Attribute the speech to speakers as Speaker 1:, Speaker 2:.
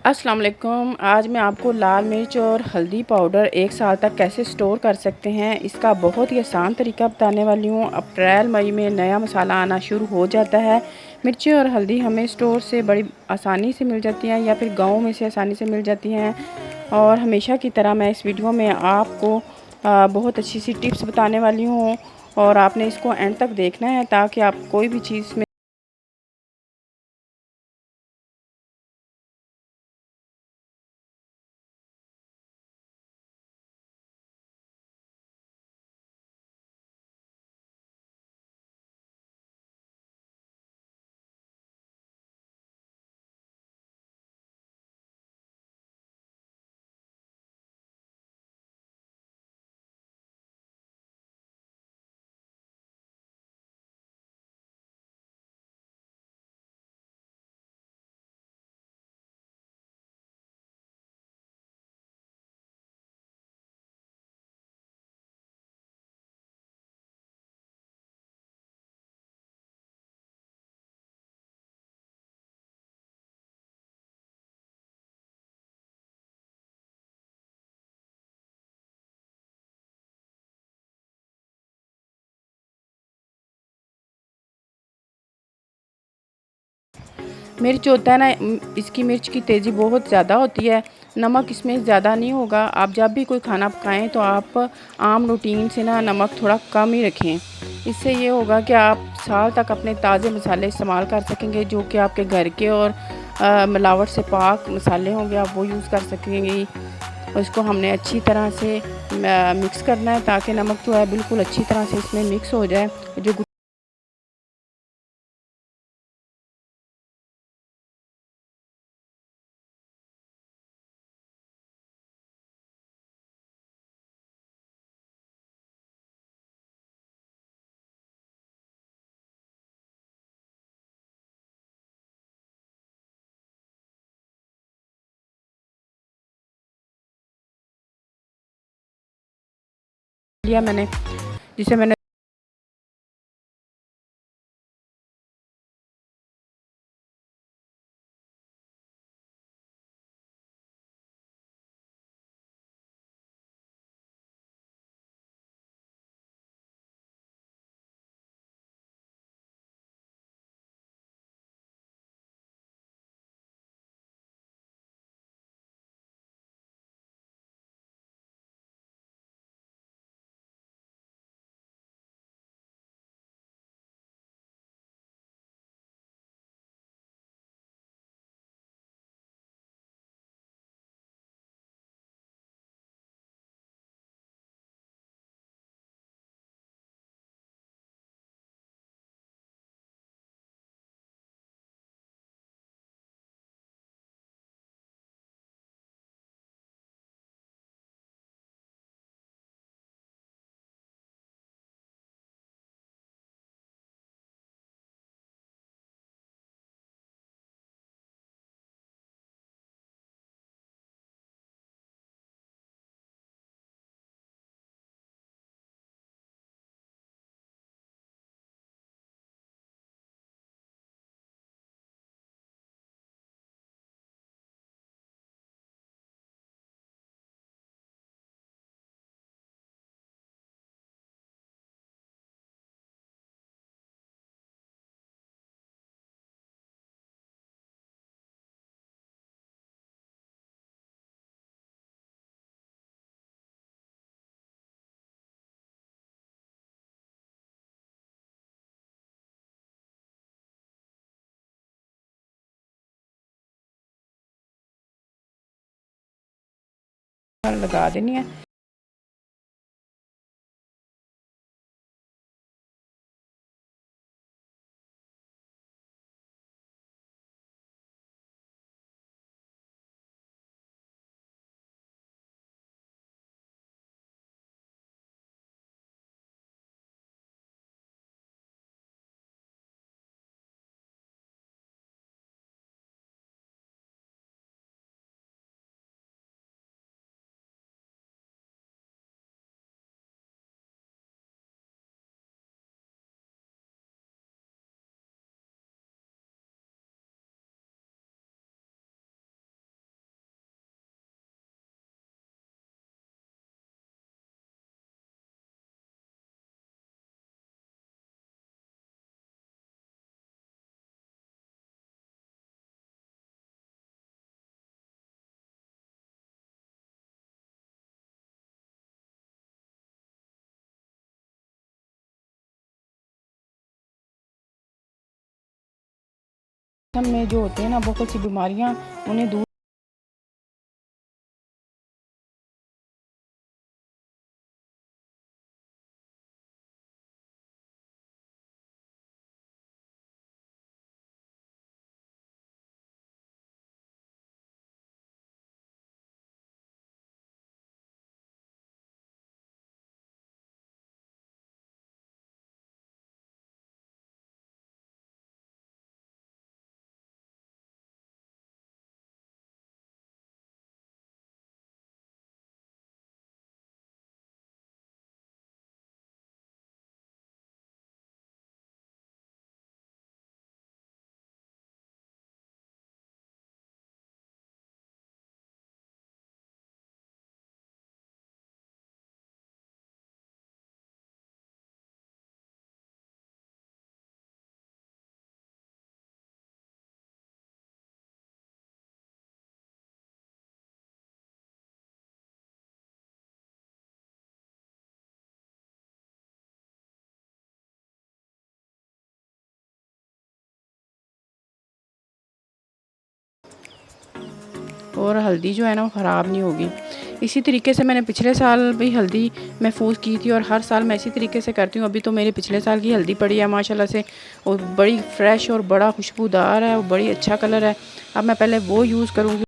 Speaker 1: अस्सलाम वालेकुम। आज मैं आपको लाल मिर्च और हल्दी पाउडर 1 साल तक कैसे स्टोर कर सकते हैं, इसका बहुत ही आसान तरीका बताने वाली हूँ। अप्रैल मई में नया मसाला आना शुरू हो जाता है। मिर्ची और हल्दी हमें स्टोर से बड़ी आसानी से मिल जाती हैं या फिर गाँव में से आसानी से मिल जाती हैं। और हमेशा की तरह मैं इस वीडियो में आपको बहुत अच्छी सी टिप्स बताने वाली हूँ और आपने इसको एंड तक देखना है ताकि आप कोई भी चीज़ में मिर्च होता है ना, इसकी मिर्च की तेज़ी बहुत ज़्यादा होती है। नमक इसमें ज़्यादा नहीं होगा। आप जब भी कोई खाना पकाएं तो आप आम रूटीन से ना नमक थोड़ा कम ही रखें। इससे ये होगा कि आप साल तक अपने ताज़े मसाले इस्तेमाल कर सकेंगे, जो कि आपके घर के और मिलावट से पाक मसाले होंगे, आप वो यूज़ कर सकेंगे। और इसको हमने अच्छी तरह से मिक्स करना है ताकि नमक जो है बिल्कुल अच्छी तरह से इसमें मिक्स हो जाए। जो लिया मैंने, जिसे मैंने लगा देनी है। में जो होते हैं ना बहुत सी बीमारियां उन्हें दूर और हल्दी जो है ना वो ख़राब नहीं होगी। इसी तरीके से मैंने पिछले साल भी हल्दी महफूज़ की थी और हर साल मैं इसी तरीके से करती हूँ। अभी तो मेरे पिछले साल की हल्दी पड़ी है माशाल्लाह से और बड़ी फ्रेश और बड़ा खुशबूदार है और बड़ी अच्छा कलर है। अब मैं पहले वो यूज़ करूँगी